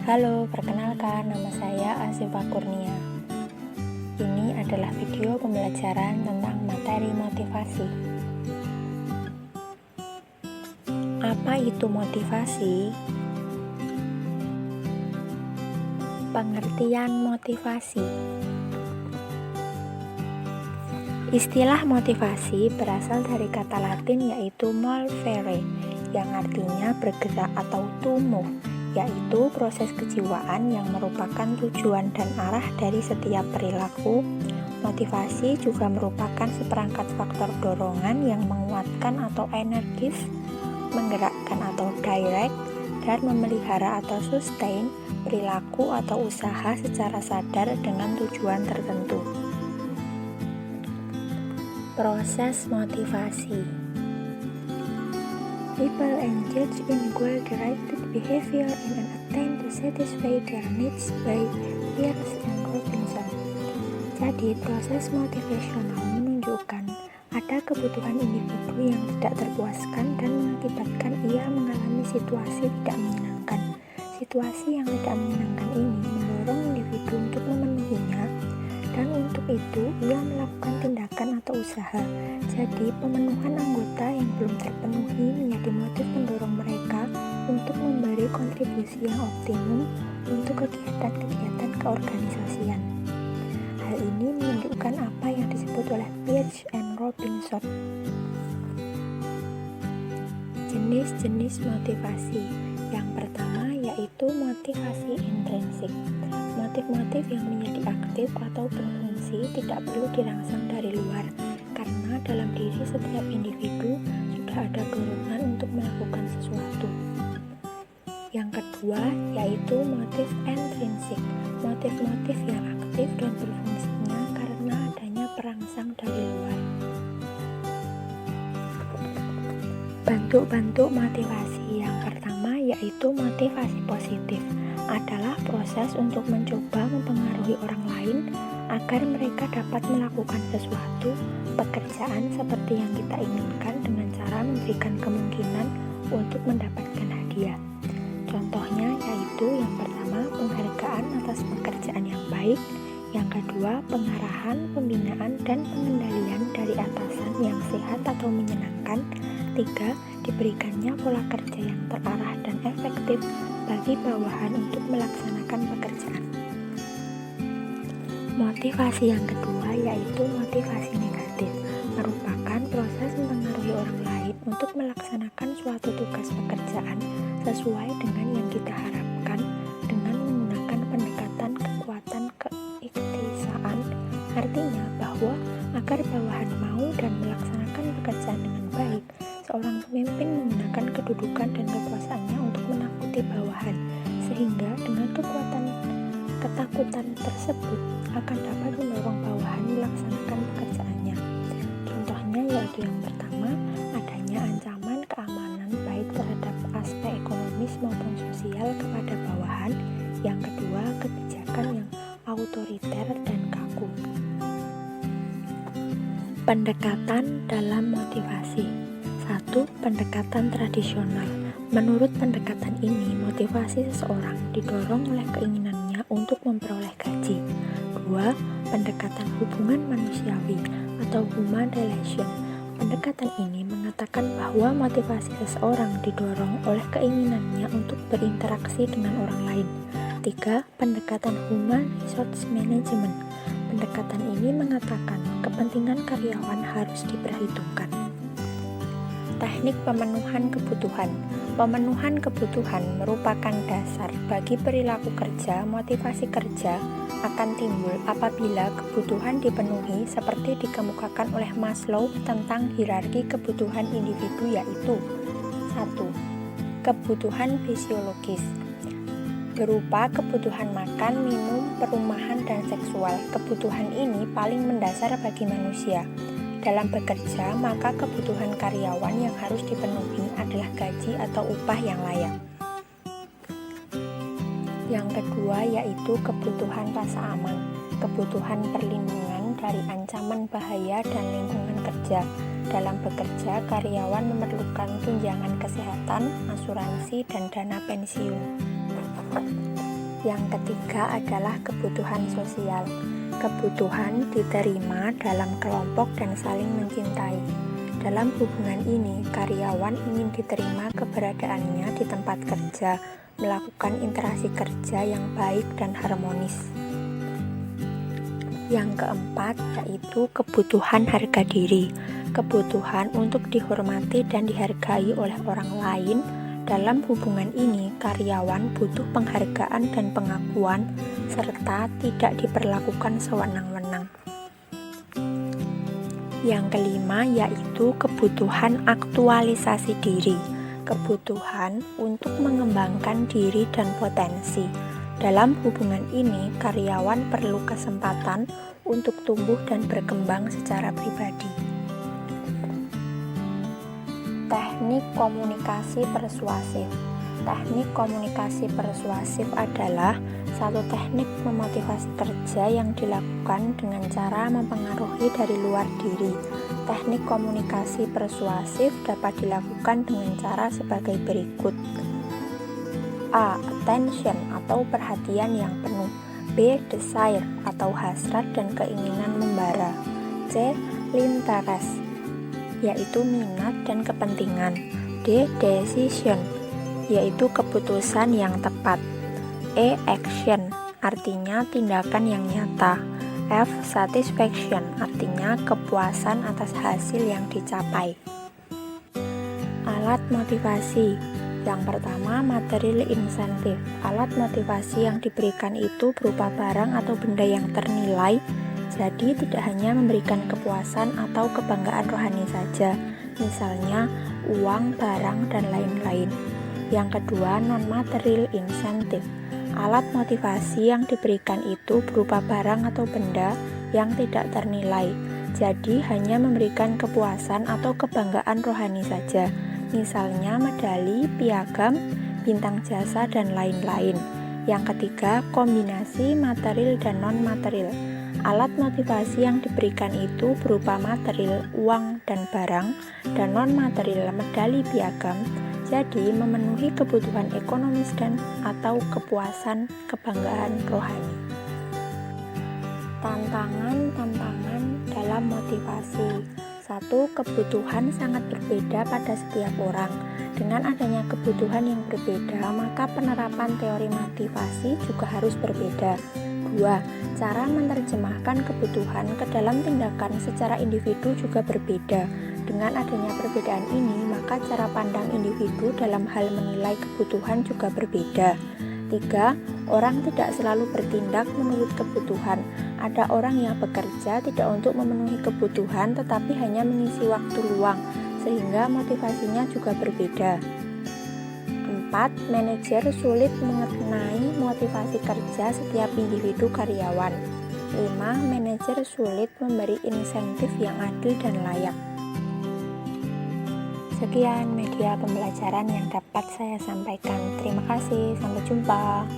Halo, perkenalkan nama saya Asifa Kurnia. Ini adalah video pembelajaran tentang materi motivasi. Apa itu motivasi? Pengertian motivasi. Istilah motivasi berasal dari kata Latin yaitu movere, yang artinya bergerak atau to move, yaitu proses kejiwaan yang merupakan tujuan dan arah dari setiap perilaku. Motivasi juga merupakan seperangkat faktor dorongan yang menguatkan atau energis, menggerakkan atau direct, dan memelihara atau sustain perilaku atau usaha secara sadar dengan tujuan tertentu. Proses motivasi. People engage in goal-directed behavior in an attempt to satisfy their needs by Peirce and Robinson. Jadi, proses motivasional menunjukkan ada kebutuhan individu yang tidak terpuaskan dan mengakibatkan ia mengalami situasi tidak menyenangkan. Situasi yang tidak menyenangkan ini mendorong individu untuk memenuhinya, dan untuk itu ia melakukan tindakan atau usaha. Jadi, pemenuhan anggota yang belum terpenuhi menjadi motif pendorong mereka untuk memberi kontribusi yang optimum untuk kegiatan-kegiatan keorganisasian. Hal ini menunjukkan apa yang disebut oleh Peirce and Robinson. Jenis-jenis motivasi. Yang pertama yaitu motivasi intrinsik. Motif-motif yang menjadi aktif atau berfungsi tidak perlu dirangsang dari luar, karena dalam diri setiap individu sudah ada dorongan untuk melakukan sesuatu. Yang kedua yaitu motif intrinsik. Motif-motif yang aktif dan berfungsinya karena adanya perangsang dari luar. Bentuk-bentuk motivasi. Yang pertama yaitu motivasi positif, adalah proses untuk mencoba mempengaruhi orang lain agar mereka dapat melakukan sesuatu pekerjaan seperti yang kita inginkan dengan cara memberikan kemungkinan untuk mendapatkan hadiah. Contohnya yaitu yang pertama penghargaan atas pekerjaan yang baik, yang kedua pengarahan, pembinaan, dan pengendalian dari atasan yang sehat atau menyenangkan, tiga diberikannya pola kerja yang terarah dan efektif bagi bawahan untuk melaksanakan pekerjaan. Motivasi yang kedua yaitu motivasi negatif, merupakan proses mempengaruhi orang lain untuk melaksanakan suatu tugas pekerjaan sesuai dengan yang kita harapkan dengan menggunakan pendekatan kekuatan keiktisaan. Artinya bahwa agar bawahan mau dan melaksanakan pekerjaan dengan baik, seorang pemimpin menggunakan kedudukan dan kekuasaannya untuk menakuti bawahan, sehingga dengan ketakutan tersebut akan dapat mendorong bawahan melaksanakan pekerjaannya. Contohnya yaitu yang pertama, adanya ancaman keamanan baik terhadap aspek ekonomis maupun sosial kepada bawahan. Yang kedua, kebijakan yang autoriter dan kaku. Pendekatan dalam motivasi. 1. Pendekatan tradisional. Menurut pendekatan ini, motivasi seseorang didorong oleh keinginannya untuk memperoleh gaji. 2. Pendekatan hubungan manusiawi atau human relation. Pendekatan ini mengatakan bahwa motivasi seseorang didorong oleh keinginannya untuk berinteraksi dengan orang lain. 3. Pendekatan human resource management. Pendekatan ini mengatakan kepentingan karyawan harus diperhitungkan. Teknik pemenuhan kebutuhan. Pemenuhan kebutuhan merupakan dasar bagi perilaku kerja. Motivasi kerja akan timbul apabila kebutuhan dipenuhi seperti dikemukakan oleh Maslow tentang hierarki kebutuhan individu, yaitu 1. Kebutuhan fisiologis, berupa kebutuhan makan, minum, perumahan, dan seksual. Kebutuhan ini paling mendasar bagi manusia. Dalam bekerja, maka kebutuhan karyawan yang harus dipenuhi adalah gaji atau upah yang layak. Yang kedua yaitu kebutuhan rasa aman, kebutuhan perlindungan dari ancaman bahaya dan lingkungan kerja. Dalam bekerja, karyawan memerlukan tunjangan kesehatan, asuransi, dan dana pensiun. Yang ketiga adalah kebutuhan sosial. Kebutuhan diterima dalam kelompok dan saling mencintai. Dalam hubungan ini, karyawan ingin diterima keberadaannya di tempat kerja, melakukan interaksi kerja yang baik dan harmonis. Yang keempat yaitu kebutuhan harga diri. Kebutuhan untuk dihormati dan dihargai oleh orang lain. Dalam hubungan ini, karyawan butuh penghargaan dan pengakuan, serta tidak diperlakukan sewenang-wenang. Yang kelima yaitu kebutuhan aktualisasi diri. Kebutuhan untuk mengembangkan diri dan potensi. Dalam hubungan ini, karyawan perlu kesempatan untuk tumbuh dan berkembang secara pribadi. Teknik komunikasi persuasif. Teknik komunikasi persuasif adalah satu teknik memotivasi kerja yang dilakukan dengan cara mempengaruhi dari luar diri. Teknik komunikasi persuasif dapat dilakukan dengan cara sebagai berikut. A. Attention atau perhatian yang penuh. B. Desire atau hasrat dan keinginan membara. C. Interest yaitu minat dan kepentingan. D. Decision yaitu keputusan yang tepat. E. Action artinya tindakan yang nyata. F. Satisfaction artinya kepuasan atas hasil yang dicapai. Alat motivasi. Yang pertama, material insentif. Alat motivasi yang diberikan itu berupa barang atau benda yang ternilai, jadi tidak hanya memberikan kepuasan atau kebanggaan rohani saja, misalnya uang, barang, dan lain-lain. Yang kedua, non-material insentif. Alat motivasi yang diberikan itu berupa barang atau benda yang tidak ternilai, jadi hanya memberikan kepuasan atau kebanggaan rohani saja, misalnya medali, piagam, bintang jasa, dan lain-lain. Yang ketiga, kombinasi material dan non-material. Alat motivasi yang diberikan itu berupa material, uang, dan barang, dan non-material, medali, piagam, jadi memenuhi kebutuhan ekonomis dan atau kepuasan, kebanggaan rohani. Tantangan dalam motivasi. Satu, kebutuhan sangat berbeda pada setiap orang. Dengan adanya kebutuhan yang berbeda, maka penerapan teori motivasi juga harus berbeda. 2. Cara menerjemahkan kebutuhan ke dalam tindakan secara individu juga berbeda. Dengan adanya perbedaan ini, maka cara pandang individu dalam hal menilai kebutuhan juga berbeda. 3. Orang tidak selalu bertindak menurut kebutuhan. Ada orang yang bekerja tidak untuk memenuhi kebutuhan tetapi hanya mengisi waktu luang, sehingga motivasinya juga berbeda. 4. Manajer sulit mengenai motivasi kerja setiap individu karyawan. 5. Manajer sulit memberi insentif yang adil dan layak. Sekian media pembelajaran yang dapat saya sampaikan. Terima kasih, sampai jumpa.